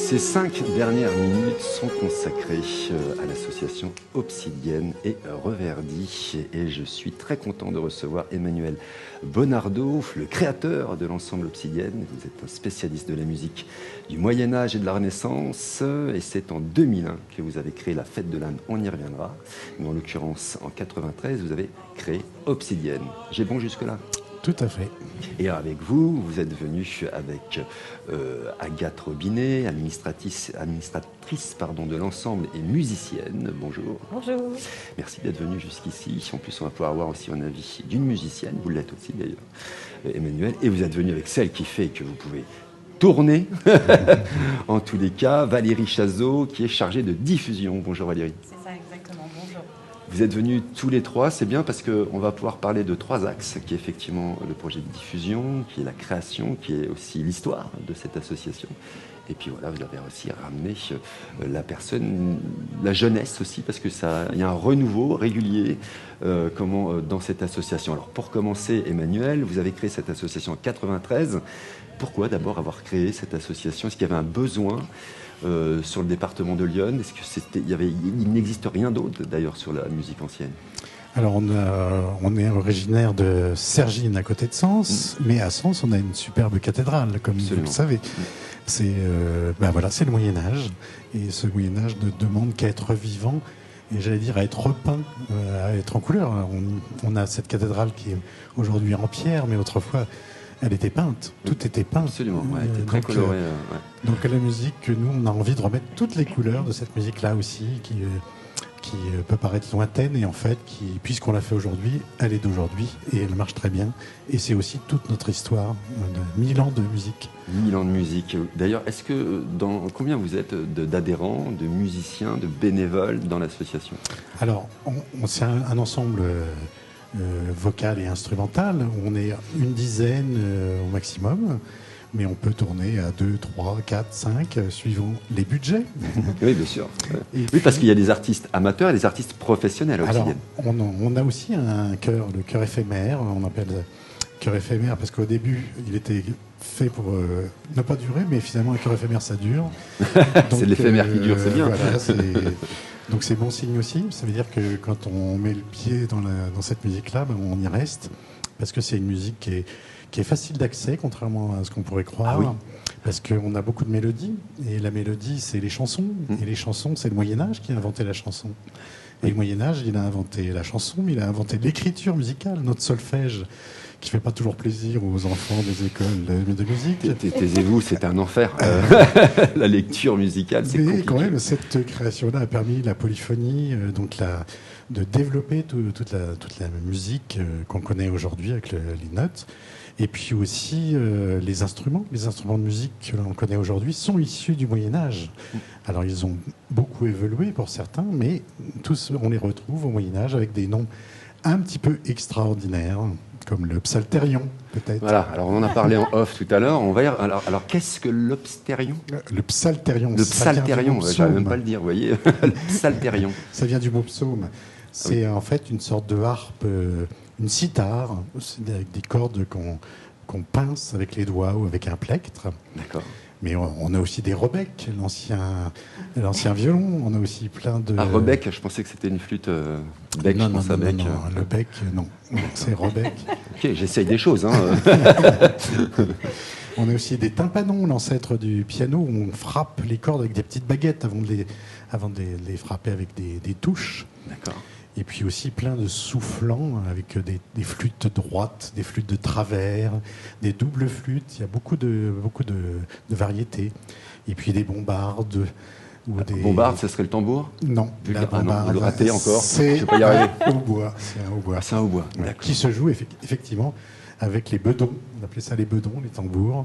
Ces 5 dernières minutes sont consacrées à l'association Obsidienne et Reverdy. Et je suis très content de recevoir Emmanuel Bonardo, le créateur de l'ensemble Obsidienne. Vous êtes un spécialiste de la musique du Moyen-Âge et de la Renaissance. Et c'est en 2001 que vous avez créé la Fête de l'Âne. On y reviendra. Mais en l'occurrence, en 93, vous avez créé Obsidienne. J'ai bon jusque-là ? Tout à fait. Et avec vous, vous êtes venu avec Agathe Robinet, administratrice de l'ensemble et musicienne. Bonjour. Bonjour. Merci d'être venu jusqu'ici. En plus, on va pouvoir avoir aussi un avis d'une musicienne. Vous l'êtes aussi d'ailleurs, Emmanuel. Et vous êtes venu avec celle qui fait que vous pouvez tourner. En tous les cas, Valérie Chazot, qui est chargée de diffusion. Bonjour Valérie. C'est ça, exactement. Bonjour. Vous êtes venus tous les trois, c'est bien parce qu'on va pouvoir parler de 3 axes, qui est effectivement le projet de diffusion, qui est la création, qui est aussi l'histoire de cette association. Et puis voilà, vous avez aussi ramené la personne, la jeunesse aussi, parce que il y a un renouveau régulier dans cette association. Alors pour commencer, Emmanuel, vous avez créé cette association en 93. Pourquoi d'abord avoir créé cette association ? Est-ce qu'il y avait un besoin sur le département de Lyon? Est-ce que il n'existe rien d'autre d'ailleurs sur la musique ancienne? Alors on est originaire de Cergine à côté de Sens, mais à Sens on a une superbe cathédrale, comme Absolument. vous le savez. C'est c'est le Moyen-Âge, et ce Moyen-Âge ne demande qu'à être vivant, et j'allais dire à être repeint, à être en couleur. On a cette cathédrale qui est aujourd'hui en pierre, mais autrefois elle était peinte, tout était peint. Absolument, elle était très colorée. Donc la musique, nous, on a envie de remettre toutes les couleurs de cette musique-là aussi, qui peut paraître lointaine, et en fait, puisqu'on l'a fait aujourd'hui, elle est d'aujourd'hui, et elle marche très bien. Et c'est aussi toute notre histoire de 1000 ans de musique. 1000 ans de musique. D'ailleurs, est-ce que combien vous êtes d'adhérents, de musiciens, de bénévoles dans l'association? Alors, c'est un ensemble vocal et instrumental. On est une dizaine au maximum. Mais on peut tourner à 2, 3, 4, 5, suivant les budgets. Oui, bien sûr. Oui, parce qu'il y a des artistes amateurs et des artistes professionnels aussi. Alors, on a aussi un chœur, le chœur éphémère. On appelle chœur éphémère parce qu'au début, il était fait pour ne pas durer, mais finalement, un chœur éphémère, ça dure. C'est l'éphémère qui dure, c'est bien. Voilà, donc c'est bon signe aussi. Ça veut dire que quand on met le pied dans cette musique-là, on y reste. Parce que c'est une musique qui est facile d'accès, contrairement à ce qu'on pourrait croire. Ah oui. Parce qu'on a beaucoup de mélodies, et la mélodie, c'est les chansons. Et les chansons, c'est le Moyen-Âge qui a inventé la chanson. Et le Moyen-Âge, il a inventé la chanson, mais il a inventé l'écriture musicale, notre solfège, qui ne fait pas toujours plaisir aux enfants des écoles de musique. Taisez-vous, c'est un enfer. La lecture musicale, c'est compliqué. Mais quand même, cette création-là a permis la polyphonie, de développer toute la musique qu'on connaît aujourd'hui avec les notes. Et puis aussi, les instruments de musique que l'on connaît aujourd'hui sont issus du Moyen-Âge. Alors, ils ont beaucoup évolué pour certains, mais tous, on les retrouve au Moyen-Âge avec des noms un petit peu extraordinaires, comme le psalterion, peut-être. Voilà, alors on en a parlé en off tout à l'heure. Alors qu'est-ce que l'obstérion? Le psalterion. Le psalterion, j'arrive même pas à le dire, vous voyez. Le psalterion. Ça vient du mot psaume. C'est en fait une sorte de harpe, une cithare, avec des cordes qu'on pince avec les doigts ou avec un plectre. D'accord. Mais on a aussi des rebecs, l'ancien violon. On a aussi plein de... Ah, rebec, je pensais que c'était une flûte bec, non, je pense à bec. Non, le bec, non. C'est rebec. Ok, j'essaye des choses. On a aussi des tympanons, l'ancêtre du piano, où on frappe les cordes avec des petites baguettes avant de les frapper avec des touches. D'accord. Et puis aussi plein de soufflants avec des flûtes droites, des flûtes de travers, des doubles flûtes. Il y a beaucoup de variétés. Et puis des bombardes. Bombarde, ça serait le tambour? Non, la bombarde, vous le ratez encore. C'est je vais pas y arriver. un hautbois. C'est un hautbois. Ah, c'est un hautbois. Ouais, qui se joue effectivement avec les bedons. On appelait ça les bedons, les tambours.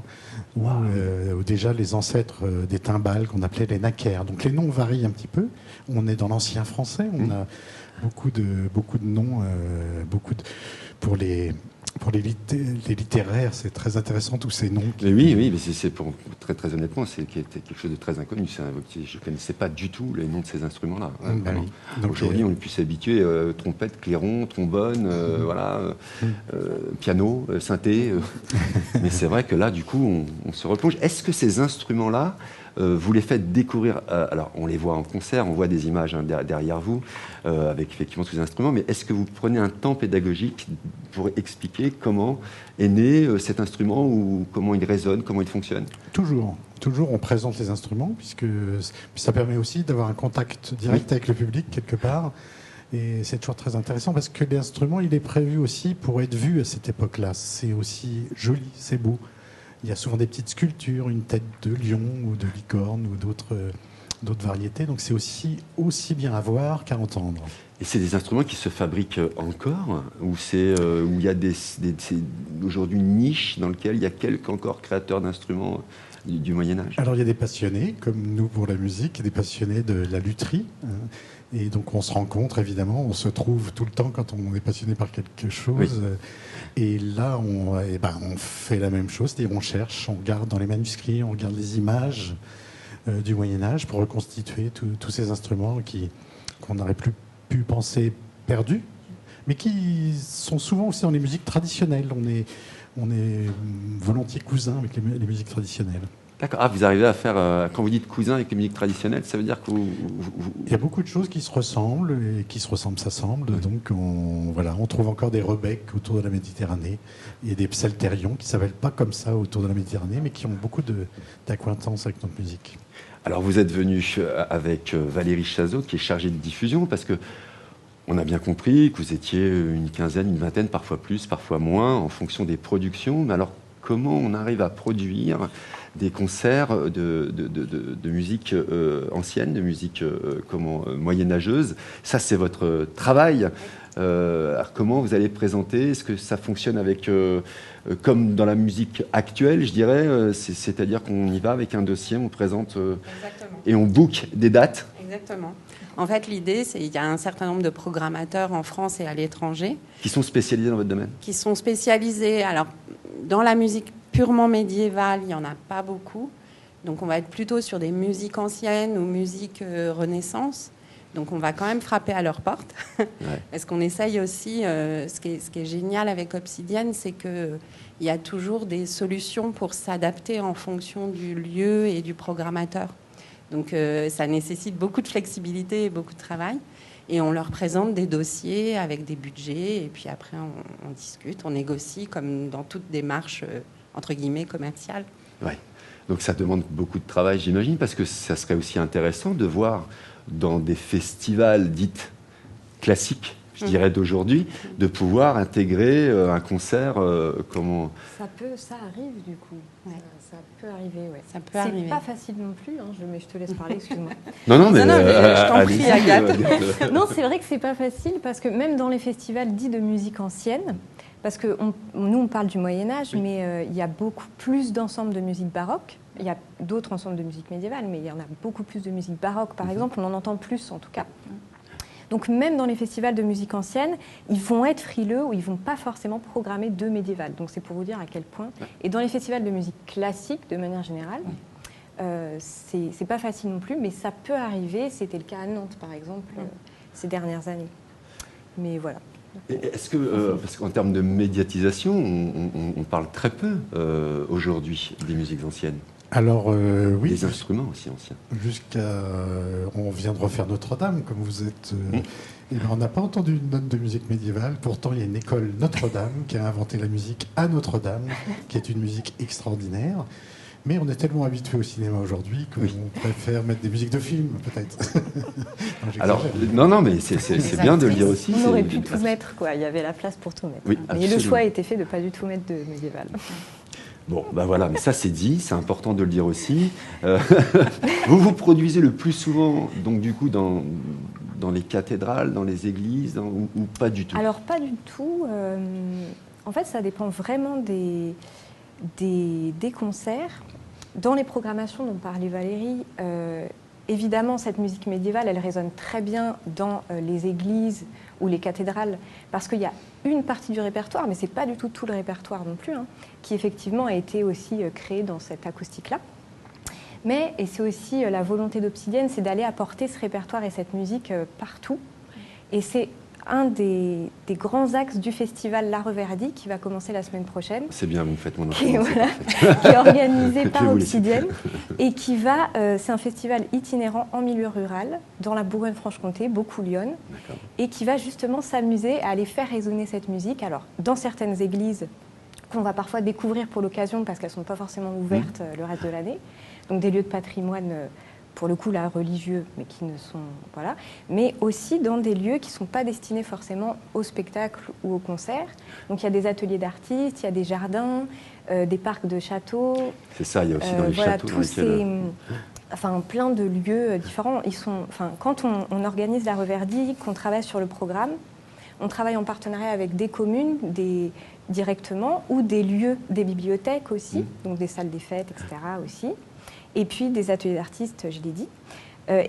Ou déjà les ancêtres des timbales qu'on appelait les naquaires. Donc les noms varient un petit peu. On est dans l'ancien français. On a beaucoup de noms, pour les littéraires, c'est très intéressant tous ces noms. Mais oui, mais c'est très honnêtement, c'est quelque chose de très inconnu. Je ne connaissais pas du tout les noms de ces instruments-là. Oui. Aujourd'hui, on est plus s'habituer trompette, clairon, trombone, piano, synthé. Mais c'est vrai que là, du coup, on se replonge. Est-ce que ces instruments-là vous les faites découvrir. Alors, on les voit en concert, on voit des images derrière vous, avec effectivement tous les instruments, mais est-ce que vous prenez un temps pédagogique pour expliquer comment est né cet instrument ou comment il résonne, comment il fonctionne? Toujours. Toujours, on présente les instruments, puisque ça permet aussi d'avoir un contact direct avec le public, quelque part. Et c'est toujours très intéressant, parce que l'instrument, il est prévu aussi pour être vu à cette époque-là. C'est aussi joli, c'est beau. Il y a souvent des petites sculptures, une tête de lion ou de licorne ou d'autres variétés. Donc c'est aussi bien à voir qu'à entendre. Et c'est des instruments qui se fabriquent encore, ou où il y a aujourd'hui une niche dans laquelle il y a quelques encore créateurs d'instruments du Moyen-Âge? Alors il y a des passionnés, comme nous pour la musique, et des passionnés de la lutherie. Et donc on se rencontre, évidemment, on se trouve tout le temps quand on est passionné par quelque chose. Oui. Et là, on fait la même chose, c'est-à-dire on cherche, on regarde dans les manuscrits, on regarde les images du Moyen-Âge pour reconstituer tous ces instruments qu'on n'aurait plus pu penser perdus, mais qui sont souvent aussi dans les musiques traditionnelles. On est volontiers cousins avec les musiques traditionnelles. D'accord. Ah, vous arrivez à faire, quand vous dites cousin avec les musiques traditionnelles, ça veut dire que Il y a beaucoup de choses qui se ressemblent, et qui se ressemblent s'assemblent. Donc on trouve encore des rebecques autour de la Méditerranée. Il y a des psalterions qui ne s'appellent pas comme ça autour de la Méditerranée, mais qui ont beaucoup d'acquaintance avec notre musique. Alors vous êtes venu avec Valérie Chazot, qui est chargée de diffusion, parce que on a bien compris que vous étiez une quinzaine, une vingtaine, parfois plus, parfois moins, en fonction des productions. Mais alors, comment on arrive à produire des concerts de musique ancienne, de musique moyenâgeuse? Ça, c'est votre travail. Alors comment vous allez présenter? Est-ce que ça fonctionne avec, comme dans la musique actuelle, je dirais, c'est-à-dire qu'on y va avec un dossier, on présente et on book des dates? Exactement. En fait, l'idée, c'est qu'il y a un certain nombre de programmateurs en France et à l'étranger. Qui sont spécialisés dans votre domaine? Qui sont spécialisés. Alors, dans la musique purement médiévale, il n'y en a pas beaucoup. Donc, on va être plutôt sur des musiques anciennes ou musiques Renaissance. Donc, on va quand même frapper à leur porte. Ouais. Parce qu'on essaye aussi, ce qui est génial avec Obsidienne, c'est qu'il y a toujours des solutions pour s'adapter en fonction du lieu et du programmateur. Donc, ça nécessite beaucoup de flexibilité et beaucoup de travail. Et on leur présente des dossiers avec des budgets. Et puis après, on discute, on négocie, comme dans toute démarche, entre guillemets, commerciale. Ouais. Donc, ça demande beaucoup de travail, j'imagine, parce que ça serait aussi intéressant de voir dans des festivals dits classiques, je dirais d'aujourd'hui, de pouvoir intégrer un concert comment... Ça arrive du coup. Ouais. Ça peut arriver, ouais. Ça peut arriver. C'est pas facile non plus, hein. Mais je te laisse parler, excuse-moi. Non, mais je t'en prie, Agathe. Non, c'est vrai que c'est pas facile parce que même dans les festivals dits de musique ancienne, parce que nous on parle du Moyen-Âge, oui. Mais il y a beaucoup plus d'ensembles de musique baroque. Il y a d'autres ensembles de musique médiévale, mais il y en a beaucoup plus de musique baroque, par exemple. On en entend plus, en tout cas. Donc, même dans les festivals de musique ancienne, ils vont être frileux ou ils ne vont pas forcément programmer de médiéval. Donc, c'est pour vous dire à quel point. Et dans les festivals de musique classique, de manière générale, c'est pas facile non plus, mais ça peut arriver. C'était le cas à Nantes, par exemple, ces dernières années. Mais voilà. Est-ce que, parce qu'en termes de médiatisation, on parle très peu aujourd'hui des musiques anciennes? Alors, oui. Des instruments aussi anciens. On vient de refaire Notre-Dame, comme vous êtes. Et ben, on n'a pas entendu une note de musique médiévale. Pourtant, il y a une école Notre-Dame qui a inventé la musique à Notre-Dame, qui est une musique extraordinaire. Mais on est tellement habitué au cinéma aujourd'hui qu'on préfère mettre des musiques de film, peut-être. Alors, non, mais c'est bien de le dire aussi. On aurait pu tout mettre, quoi. Il y avait la place pour tout mettre. Oui, mais le choix a été fait de ne pas du tout mettre de médiéval. Bon, ben voilà, mais ça c'est dit, c'est important de le dire aussi. Vous produisez le plus souvent, donc du coup, dans les cathédrales, dans les églises, ou pas du tout? Alors, pas du tout. En fait, ça dépend vraiment des concerts. Dans les programmations dont parlait Valérie, évidemment, cette musique médiévale, elle résonne très bien dans les églises ou les cathédrales, parce qu'il y a une partie du répertoire, mais ce n'est pas du tout le répertoire non plus, qui effectivement a été aussi créé dans cette acoustique-là. Mais, et c'est aussi la volonté d'Obsidienne, c'est d'aller apporter ce répertoire et cette musique partout. Et c'est un des grands axes du festival La Reverdy qui va commencer la semaine prochaine. C'est bien, vous me faites mon Qui, enfant. voilà, qui est organisé Je par vous laisse. Obsidienne et qui va, c'est un festival itinérant en milieu rural, dans la Bourgogne-Franche-Comté, beaucoup Lyon, et qui va justement s'amuser à aller faire résonner cette musique. Alors, dans certaines églises qu'on va parfois découvrir pour l'occasion parce qu'elles ne sont pas forcément ouvertes le reste de l'année, donc des lieux de patrimoine pour le coup là religieux, mais qui ne sont voilà, mais aussi dans des lieux qui ne sont pas destinés forcément au spectacle ou au concert. Donc il y a des ateliers d'artistes, il y a des jardins, des parcs de châteaux. C'est ça, il y a aussi dans les voilà, châteaux dans tous lesquels... enfin plein de lieux différents. Ils sont, enfin quand on organise la Reverdy, qu'on travaille sur le programme, on travaille en partenariat avec des communes, directement, ou des lieux, des bibliothèques aussi, donc des salles des fêtes, etc. aussi. Et puis des ateliers d'artistes, je l'ai dit.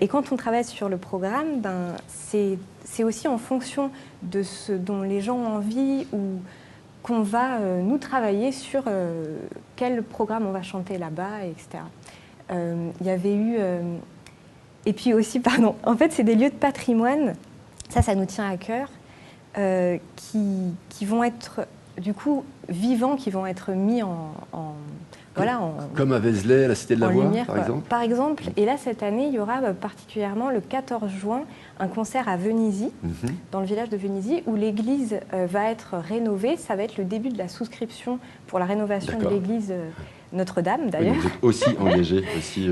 Et quand on travaille sur le programme, c'est aussi en fonction de ce dont les gens ont envie ou qu'on va nous travailler sur quel programme on va chanter là-bas, etc. Il y avait eu... et puis aussi, pardon, en fait, c'est des lieux de patrimoine, ça nous tient à cœur, qui vont être, du coup, vivants, qui vont être mis Comme à Vézelay, à la Cité de la Voix, lumière, par exemple. Par exemple, et là, cette année, il y aura particulièrement le 14 juin un concert à Venisi, dans le village de Venisi, où l'église va être rénovée. Ça va être le début de la souscription pour la rénovation de l'église Notre-Dame, d'ailleurs. Oui, vous êtes aussi engagé.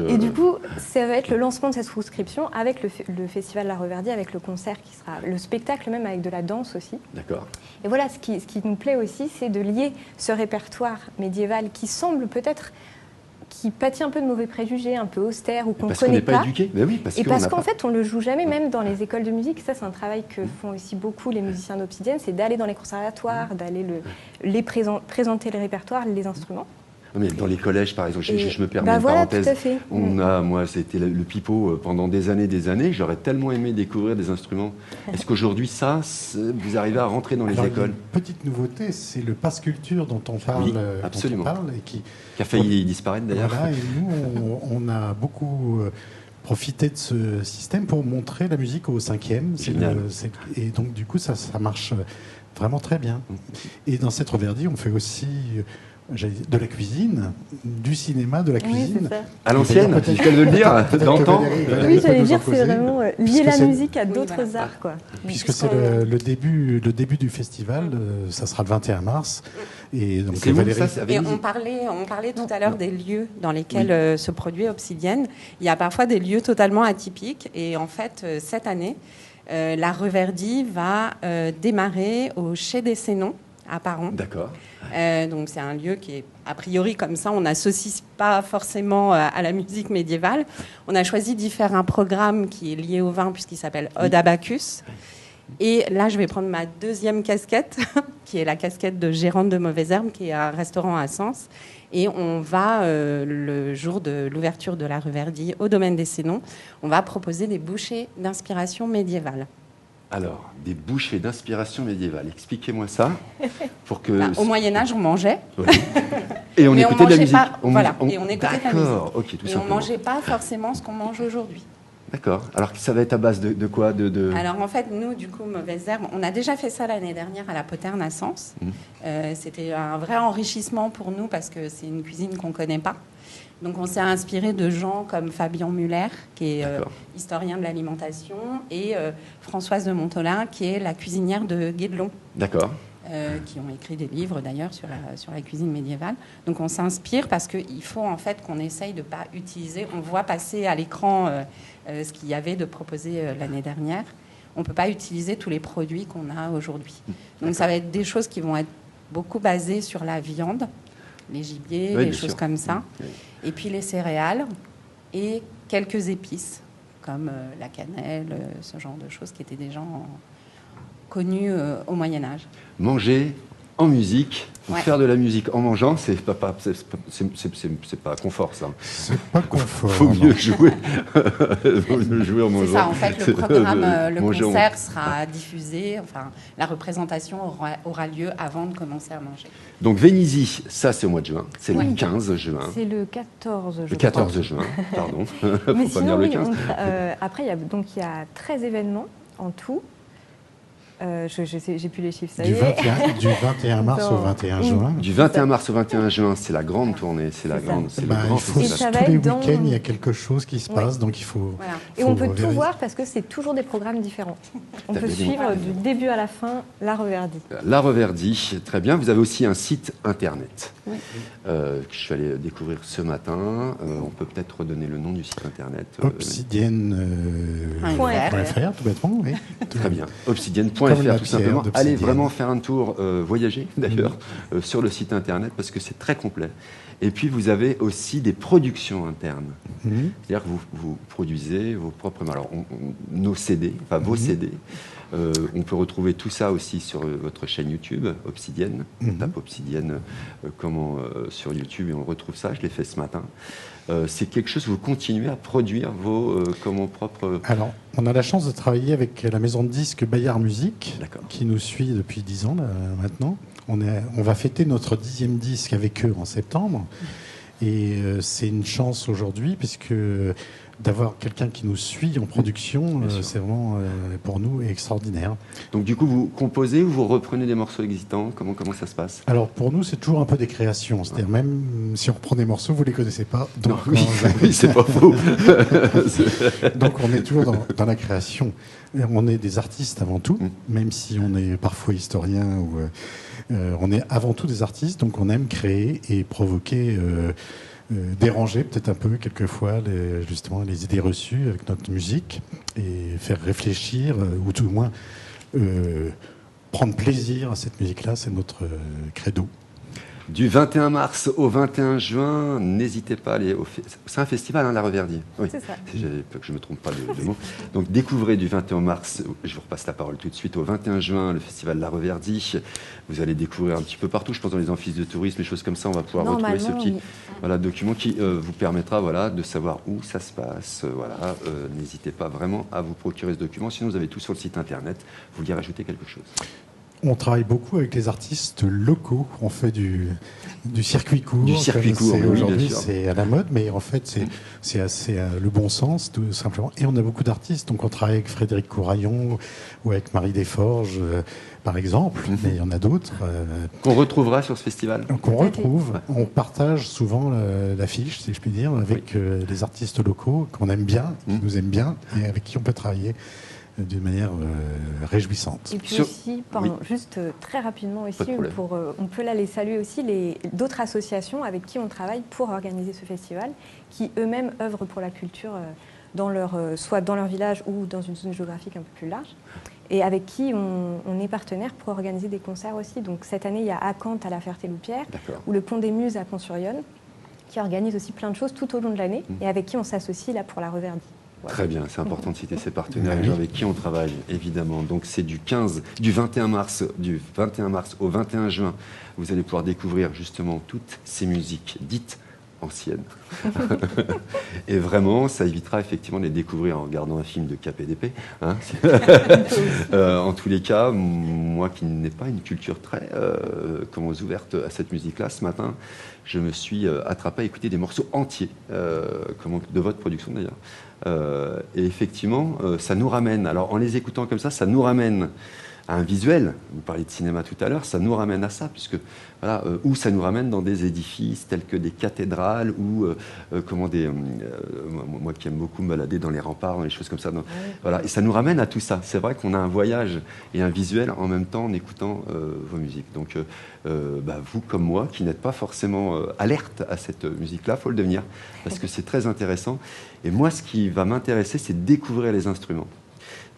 Et du coup, ça va être le lancement de cette souscription avec le Festival La Reverdy, avec le concert qui sera... Le spectacle même avec de la danse aussi. D'accord. Et voilà, ce qui nous plaît aussi, c'est de lier ce répertoire médiéval qui semble peut-être... qui pâtit un peu de mauvais préjugés, un peu austère ou qu'on ne connaît pas. Parce qu'on n'est pas éduqué. Mais oui, parce qu'en fait, on ne le joue jamais, même dans les écoles de musique. Ça, c'est un travail que font aussi beaucoup les musiciens d'Obsidienne, c'est d'aller dans les conservatoires, d'aller présenter le répertoire, les instruments. Mais dans les collèges, par exemple, je me permets une voilà, parenthèse. Tout à fait. Moi, c'était le pipeau pendant des années. J'aurais tellement aimé découvrir des instruments. Est-ce qu'aujourd'hui, vous arrivez à rentrer dans les écoles? Une petite nouveauté, c'est le passe culture dont on parle. Oui, absolument. Et qui a failli disparaître d'ailleurs. Voilà, et nous, on a beaucoup profité de ce système pour montrer la musique au 5e. Et donc, du coup, ça marche vraiment très bien. Et dans cette Reverdy, on fait aussi... de la cuisine, du cinéma, de la cuisine. Oui, ça. À l'ancienne, si je peux le dire, d'antan. Oui, j'allais dire, c'est vraiment lier la musique à d'autres arts, quoi. Puisque c'est le début du festival, ça sera le 21 mars. Et donc, c'est Valérie... Et on parlait tout à l'heure des lieux dans lesquels se produit Obsidienne. Il y a parfois des lieux totalement atypiques. Et en fait, cette année, la Reverdy va démarrer au Chai des Sénons, à Paron. D'accord. Donc c'est un lieu qui est a priori comme ça, on n'associe pas forcément à la musique médiévale. On a choisi d'y faire un programme qui est lié au vin puisqu'il s'appelle Ode à Bacchus. Et là, je vais prendre ma deuxième casquette, qui est la casquette de gérante de Mauvaises Herbes, qui est un restaurant à Sens. Et on va, le jour de l'ouverture de la Reverdy au domaine des Sénons, on va proposer des bouchées d'inspiration médiévale. Alors, des bouchées d'inspiration médiévale. Expliquez-moi ça. Pour que... Au Moyen-Âge, on mangeait. Oui. Et on écoutait de la musique. Et on écoutait de la musique. D'accord, ok, tout et simplement. On ne mangeait pas forcément ce qu'on mange aujourd'hui. D'accord. Alors, ça va être à base de quoi Alors, en fait, nous, du coup, Mauvaises Herbes, on a déjà fait ça l'année dernière à la Poterne à Sens. C'était un vrai enrichissement pour nous parce que c'est une cuisine qu'on ne connaît pas. Donc, on s'est inspiré de gens comme Fabien Muller, qui est historien de l'alimentation, et Françoise de Montolin, qui est la cuisinière de Guédelon. D'accord. Qui ont écrit des livres, d'ailleurs, sur la cuisine médiévale. Donc, on s'inspire parce qu'il faut, en fait, qu'on essaye de ne pas utiliser... On voit passer à l'écran ce qu'il y avait de proposé l'année dernière. On ne peut pas utiliser tous les produits qu'on a aujourd'hui. Donc, ça va être des choses qui vont être beaucoup basées sur la viande, les gibiers, les choses comme ça. Oui. Et puis les céréales et quelques épices, comme la cannelle, ce genre de choses qui étaient déjà connues au Moyen-Âge. Manger en musique, faire de la musique en mangeant, c'est pas confort, ça. C'est pas confort. Faut mieux jouer. Faut mieux jouer en mangeant. C'est ça, en fait, le programme, le concert sera diffusé, enfin, la représentation aura lieu avant de commencer à manger. Donc Venisi, ça c'est au mois de juin, c'est le 15 juin. C'est le 14 juin. Le 14 juin, pardon. Mais sinon, après, il y a 13 événements en tout. J'ai plus les chiffres, ça Du y est. 21 mars au 21 juin. Du 21 mars au 21 juin, c'est la grande tournée, c'est le grand Il faut, Et ça va tous les être dans- week-ends, il y a quelque chose qui se passe, donc il faut... Voilà. Et faut on peut tout vérifier. voir parce que c'est toujours des programmes différents. On T'as peut bien dit. suivre du début à la fin la Reverdie. La Reverdie, très bien. Vous avez aussi un site internet Oui. que je suis allé découvrir ce matin. On peut peut-être redonner le nom du site internet. Obsidienne.fr, tout bêtement, oui. Très bien. Comme Obsidienne.fr la tout pierre simplement. d'obsidienne. Allez vraiment faire un tour, voyager d'ailleurs, sur le site internet parce que c'est très complet. Et puis vous avez aussi des productions internes. Mhm. C'est-à-dire que vous produisez vos propres... Alors, nos CD, enfin vos CD. On peut retrouver tout ça aussi sur votre chaîne YouTube, Obsidienne. On tape Obsidienne sur YouTube et on retrouve ça. Je l'ai fait ce matin. C'est quelque chose, vous continuez à produire vos propres... Alors, on a la chance de travailler avec la maison de disques Bayard Musique, D'accord. qui nous suit depuis 10 ans là, maintenant. On va fêter notre 10e disque avec eux en septembre. Et c'est une chance aujourd'hui, puisque d'avoir quelqu'un qui nous suit en production, Bien sûr. c'est vraiment pour nous extraordinaire. Donc du coup, vous composez ou vous reprenez des morceaux existants? Comment ça se passe? Alors pour nous, c'est toujours un peu des créations. C'est-à-dire même si on reprend des morceaux, vous les connaissez pas. Donc, Oui, oui, c'est pas faux. donc on est toujours dans la création. Et on est des artistes avant tout, même si on est parfois historien ou on est avant tout des artistes. Donc on aime créer et provoquer. Déranger peut-être un peu quelquefois justement les idées reçues avec notre musique et faire réfléchir ou tout au moins prendre plaisir à cette musique-là, c'est notre credo. Du 21 mars au 21 juin, n'hésitez pas à aller au... C'est un festival, hein, la Reverdie. Oui. C'est ça. J'ai peur que je ne me trompe pas de mot. Donc découvrez du 21 mars, je vous repasse la parole tout de suite, au 21 juin, le festival La Reverdie. Vous allez découvrir un petit peu partout, je pense dans les amphis de tourisme, les choses comme ça, on va pouvoir retrouver ce petit document qui vous permettra de savoir où ça se passe. N'hésitez pas vraiment à vous procurer ce document, sinon vous avez tout sur le site internet. Vous vouliez rajouter quelque chose? On travaille beaucoup avec les artistes locaux. On fait du circuit court. Du circuit court, oui, aujourd'hui, bien sûr. c'est à la mode, mais en fait, c'est assez le bon sens, tout simplement. Et on a beaucoup d'artistes. Donc, on travaille avec Frédéric Couraillon ou avec Marie Desforges, par exemple. Mais il y en a d'autres. Qu'on retrouvera sur ce festival. Qu'on retrouve. On partage souvent l'affiche, si je puis dire, avec les artistes locaux qu'on aime bien, qui nous aiment bien, et avec qui on peut travailler d'une manière réjouissante. Et puis aussi, juste très rapidement aussi, on peut là les saluer aussi d'autres associations avec qui on travaille pour organiser ce festival, qui eux-mêmes œuvrent pour la culture soit dans leur village ou dans une zone géographique un peu plus large, et avec qui on est partenaire pour organiser des concerts aussi. Donc cette année, il y a Acante à la Ferté-Loupière, ou le Pont des Muses à Pont-sur-Yonne, qui organise aussi plein de choses tout au long de l'année, et avec qui on s'associe là pour la Reverdie. Très bien, c'est important de citer ces partenaires avec qui on travaille, évidemment. Donc c'est du 21 mars au 21 juin. Vous allez pouvoir découvrir justement toutes ces musiques dites anciennes. Et vraiment, ça évitera effectivement de les découvrir en regardant un film de KPDP. Hein. En tous les cas, moi qui n'ai pas une culture très ouverte à cette musique-là, ce matin, je me suis attrapé à écouter des morceaux entiers, de votre production d'ailleurs. Et effectivement, ça nous ramène, alors en les écoutant comme ça nous ramène à un visuel. Vous parliez de cinéma tout à l'heure, ça nous ramène à ça, puisque où ça nous ramène dans des édifices tels que des cathédrales ou moi qui aime beaucoup me balader dans les remparts, dans les choses comme ça. Et ça nous ramène à tout ça. C'est vrai qu'on a un voyage et un visuel en même temps en écoutant vos musiques. Donc vous comme moi, qui n'êtes pas forcément alerte à cette musique-là, faut le devenir, parce que c'est très intéressant. Et moi, ce qui va m'intéresser, c'est de découvrir les instruments.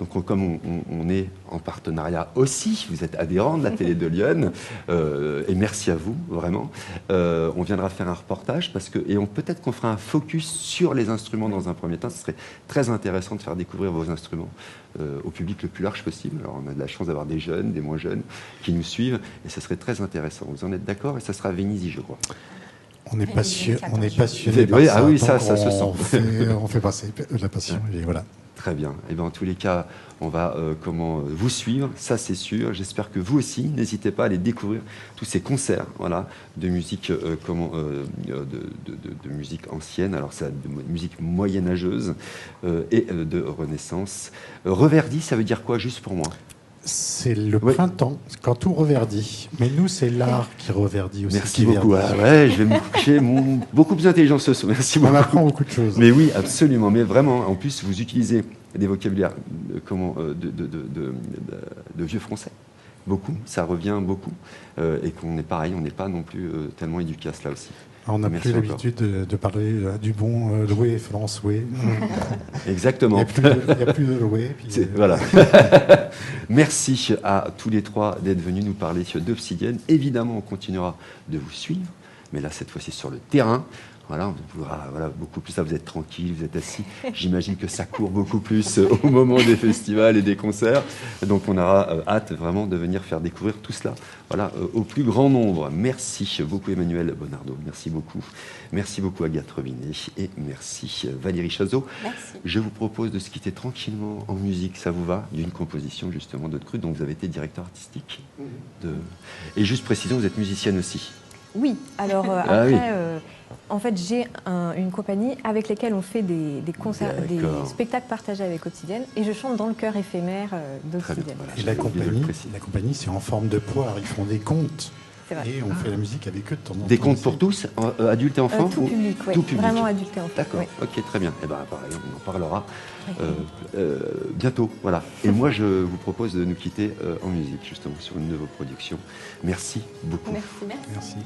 Donc, comme on est en partenariat aussi, vous êtes adhérent de la télé de Lyon, et merci à vous, vraiment. On viendra faire un reportage, peut-être qu'on fera un focus sur les instruments dans un premier temps. Ce serait très intéressant de faire découvrir vos instruments au public le plus large possible. Alors, on a de la chance d'avoir des jeunes, des moins jeunes, qui nous suivent, et ce serait très intéressant. Vous en êtes d'accord? Et ça sera à Vénizy, je crois. On est passionné par ça. Ah oui, ça se sent. On fait passer la passion, et voilà. Très bien. Et en tous les cas, on va vous suivre, ça c'est sûr. J'espère que vous aussi, n'hésitez pas à aller découvrir tous ces concerts, de musique, de musique ancienne. Alors ça, de musique moyenâgeuse et de Renaissance. Reverdie, ça veut dire quoi, juste pour moi? C'est le Oui. printemps, quand tout reverdit. Mais nous, c'est l'art qui reverdit aussi. Merci qui beaucoup. verdit. Ah ouais, je vais me coucher beaucoup plus intelligent ce soir. Merci On beaucoup. apprend beaucoup de choses. Mais oui, absolument. Mais vraiment, en plus, vous utilisez des vocabulaires de vieux français. Beaucoup, ça revient beaucoup. Et qu'on est pareil, on n'est pas non plus tellement éduqué à cela aussi. On n'a Merci plus encore. l'habitude de parler du bon loué, France, loué. Il Exactement. n'y a plus de loué. Puis, Voilà. Merci à tous les trois d'être venus nous parler d'Obsidienne. Évidemment, on continuera de vous suivre, mais là, cette fois-ci, sur le terrain. Voilà, on pourra, voilà, beaucoup plus. Là, vous êtes tranquille, vous êtes assis. J'imagine que ça court beaucoup plus au moment des festivals et des concerts. Donc, on aura hâte vraiment de venir faire découvrir tout cela, voilà, au plus grand nombre. Merci beaucoup, Emmanuel Bonardo. Merci beaucoup. Merci beaucoup, Agathe Robinet. Et merci, Valérie Chazot. Merci. Je vous propose de se quitter tranquillement en musique, ça vous va, d'une composition justement de Cru, dont vous avez été directeur artistique. Et juste précisons, vous êtes musicienne aussi. Oui, alors Ah après, oui. En fait, j'ai une compagnie avec laquelle on fait des concerts, des D'accord. spectacles partagés avec Obsidienne, et je chante dans le chœur éphémère Très bien. d'Obsidienne. Voilà, Et j'avais oublié de le préciser. la compagnie, c'est en forme de poire. Ils font des contes. C'est vrai. Et on fait la musique avec eux de temps en temps. Des contes aussi. pour tous, adultes et enfants Tout ou- public, oui. Tout public. Vraiment adulte et enfant. D'accord, oui. ok, très bien. Eh bien, pareil, on en parlera bientôt. Voilà. Et moi, je vous propose de nous quitter en musique, justement, sur une de vos productions. Merci beaucoup. Merci. Merci.